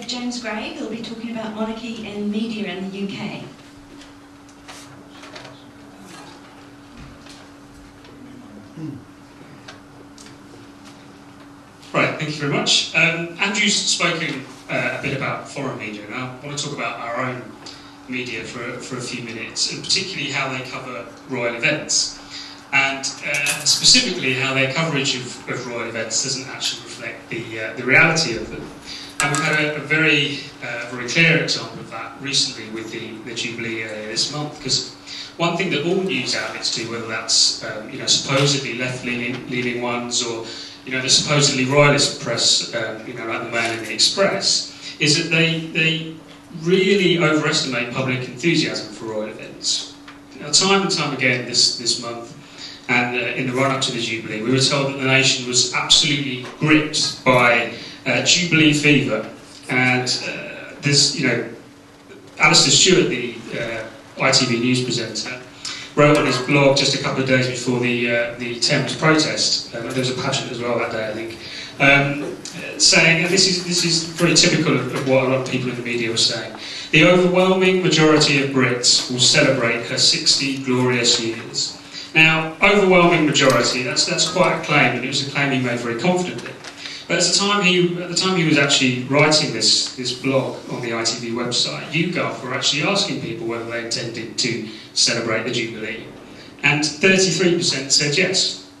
have James Gray, who'll be talking about monarchy and media in the UK. Right, thank you very much. Andrew's spoken a bit about foreign media, and I want to talk about our own media for a few minutes, and particularly how they cover royal events. And specifically how their coverage of royal events doesn't actually reflect the reality of them. And we've had a very clear example of that recently with the Jubilee this month, because one thing that all news outlets do, whether that's supposedly left-leaning ones or the supposedly royalist press, like the Mail and the Express, is that they really overestimate public enthusiasm for royal events. Time and time again this month, and in the run-up to the Jubilee, we were told that the nation was absolutely gripped by Jubilee fever. And there's, Alistair Stewart, the ITV news presenter, wrote on his blog just a couple of days before the Thames protest, there was a pageant as well that day, I think, saying, and this is very typical of what a lot of people in the media were saying, the overwhelming majority of Brits will celebrate her 60 glorious years. Now, overwhelming majority, that's quite a claim, and it was a claim he made very confidently. But at the time he was actually writing this blog on the ITV website, YouGov were actually asking people whether they intended to celebrate the Jubilee, and 33% said yes.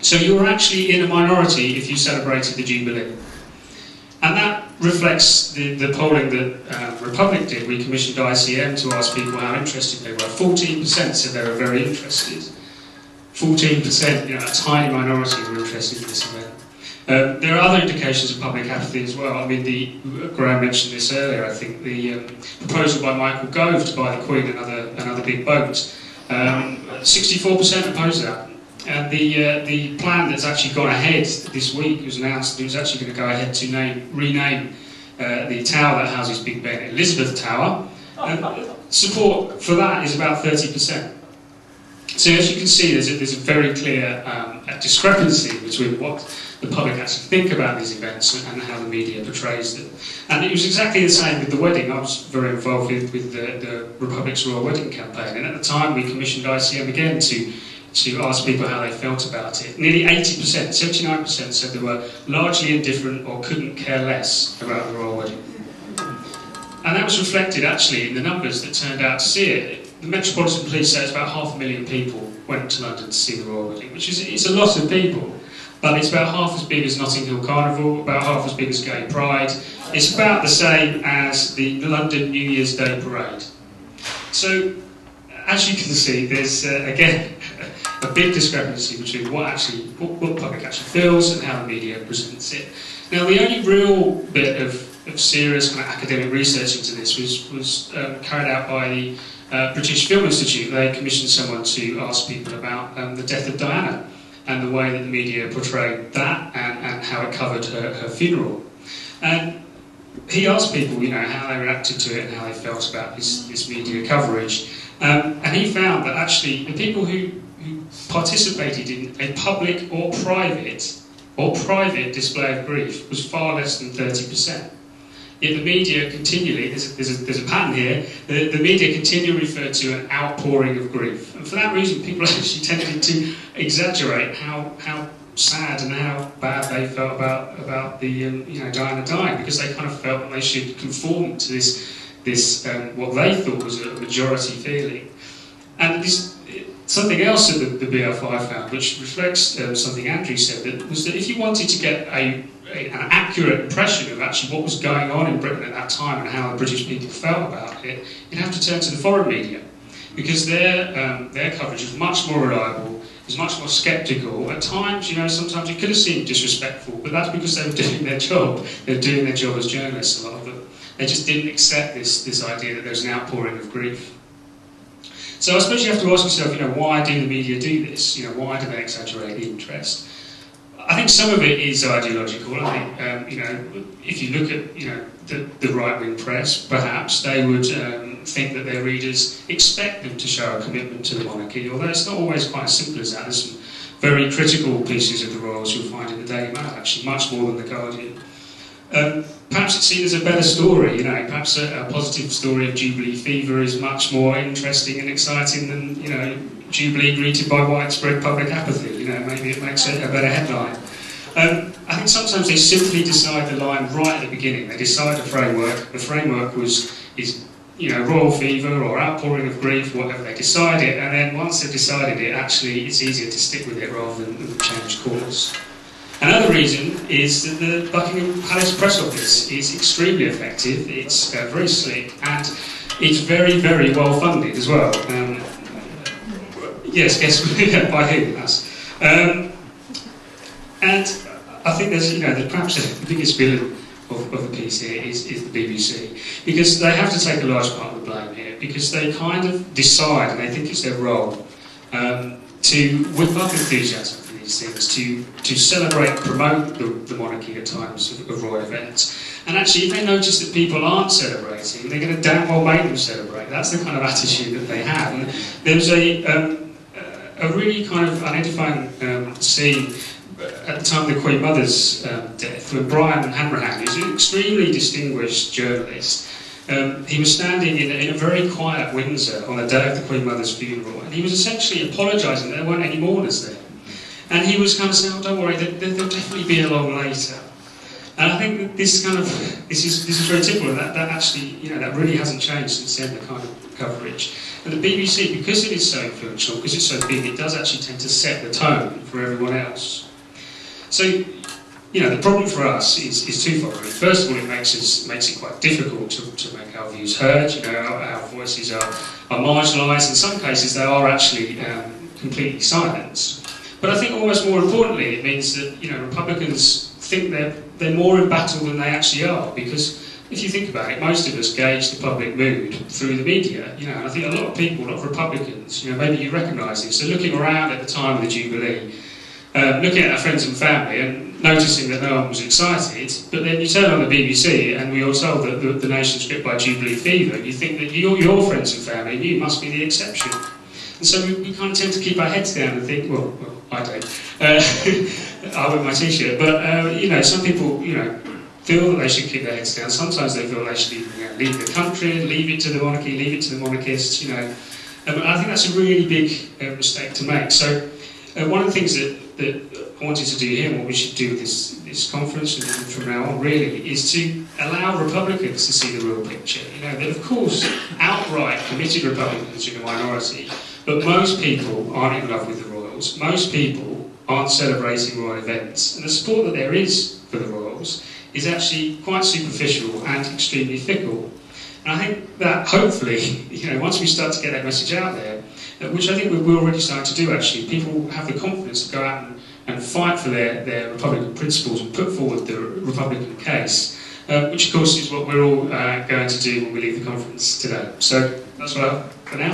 So you were actually in a minority if you celebrated the Jubilee. And that reflects the polling that Republic did. We commissioned ICM to ask people how interested they were. 14% said they were very interested. 14%, a tiny minority were interested in this event. There are other indications of public apathy as well. I mean, Graham mentioned this earlier, I think, the proposal by Michael Gove to buy the Queen another big boat. 64% opposed that. And the plan that's actually gone ahead this week was announced that it was actually going to go ahead to rename the tower that houses Big Ben Elizabeth Tower. Support for that is about 30%. So as you can see, there's a very clear discrepancy between what the public actually think about these events and how the media portrays them. And it was exactly the same with the wedding. I was very involved with the Republic's Royal Wedding campaign, and at the time we commissioned ICM again to ask people how they felt about it. Nearly 80%, 79% said they were largely indifferent or couldn't care less about the Royal Wedding. And that was reflected actually in the numbers that turned out to see it. The Metropolitan Police say it's about 500,000 people went to London to see the Royal Wedding, which is it's a lot of people, but it's about half as big as Notting Hill Carnival, about half as big as Gay Pride. It's about the same as the London New Year's Day Parade. So, as you can see, there's again a big discrepancy between what the public actually feels and how the media presents it. Now, the only real bit of serious kind of academic research into this was carried out by the British Film Institute. They commissioned someone to ask people about the death of Diana and the way that the media portrayed that and how it covered her funeral. And he asked people, how they reacted to it and how they felt about this media coverage. And he found that actually the people who participated in a public or private display of grief was far less than 30%. Yet the media continually, there's a pattern here, the media continually referred to an outpouring of grief. And for that reason, people actually tended to exaggerate how sad and how bad they felt about the Diana dying, because they kind of felt that they should conform to this what they thought was a majority feeling. And something else that the BR5 found, which reflects something Andrew said, was that if you wanted to get an accurate impression of actually what was going on in Britain at that time and how the British people felt about it, you'd have to turn to the foreign media, because their coverage is much more reliable, is much more sceptical. At times, sometimes it could have seemed disrespectful, but that's because they were doing their job. They were doing their job as journalists, a lot of them. They just didn't accept this idea that there's an outpouring of grief. So I suppose you have to ask yourself, why do the media do this? Why do they exaggerate the interest? I think some of it is ideological. I think, if you look at, the right-wing press, perhaps they would think that their readers expect them to show a commitment to the monarchy, although it's not always quite as simple as that. There's some very critical pieces of the royals you'll find in the Daily Mail, actually, much more than the Guardian. Perhaps it's seen as a better story, you know, perhaps a positive story of Jubilee fever is much more interesting and exciting than, you know, Jubilee greeted by widespread public apathy, you know, maybe it makes it a better headline. I think sometimes they simply decide the line right at the beginning. They decide a framework. The framework is you know, royal fever or outpouring of grief, whatever. They decide it, and then once they've decided it, actually it's easier to stick with it rather than change course. Another reason is that the Buckingham Palace press office is extremely effective. It's very slick, and it's very, very well funded as well. Yes, by who? Us. And I think there's, you know, perhaps the biggest villain of the piece here is the BBC, because they have to take a large part of the blame here, because they kind of decide, and they think it's their role, to whip up enthusiasm for these things, to celebrate, promote the monarchy at times of royal events. And actually, if they notice that people aren't celebrating, they're going to damn well make them celebrate. That's the kind of attitude that they have. And there was a really kind of unedifying scene at the time of the Queen Mother's death, when Brian Hanrahan, who's an extremely distinguished journalist, he was standing in a very quiet Windsor on the day of the Queen Mother's funeral, and he was essentially apologising that there weren't any mourners there. And he was kind of saying, oh, don't worry, there'll definitely be along later. And I think that this is very typical, and that actually, you know, that really hasn't changed since then, the kind of coverage. And the BBC, because it is so influential, because it's so big, it does actually tend to set the tone for everyone else. So, you know, the problem for us is twofold. I mean, first of all, it makes it quite difficult to make our views heard. You know, our voices are marginalised. In some cases, they are actually completely silenced. But I think almost more importantly, it means that, you know, Republicans think they're more in battle than they actually are, because if you think about it, most of us gauge the public mood through the media. You know, and I think a lot of people, a lot of Republicans, you know, maybe you recognise this. So looking around at the time of the Jubilee, looking at our friends and family and noticing that no one was excited, but then you turn on the BBC and we are told that the nation's gripped by Jubilee fever, and you think that your friends and family, you must be the exception. And so we kind of tend to keep our heads down and think, well I don't. I wear my t-shirt, but you know, some people, you know, feel that they should keep their heads down. Sometimes they feel they should leave the country, leave it to the monarchy, leave it to the monarchists, you know. I think that's a really big mistake to make. So one of the things that I wanted to do here, and what we should do with this conference and from now on really, is to allow Republicans to see the real picture. You know, that of course outright committed Republicans are in a minority, but most people aren't in love with the royals. Most people aren't celebrating royal events, and the support that there is for the royals is actually quite superficial and extremely fickle. And I think that hopefully, you know, once we start to get that message out there, which I think we're already starting to do actually, people have the confidence to go out and fight for their Republican principles and put forward the Republican case, which of course is what we're all going to do when we leave the conference today. So that's what I have for now.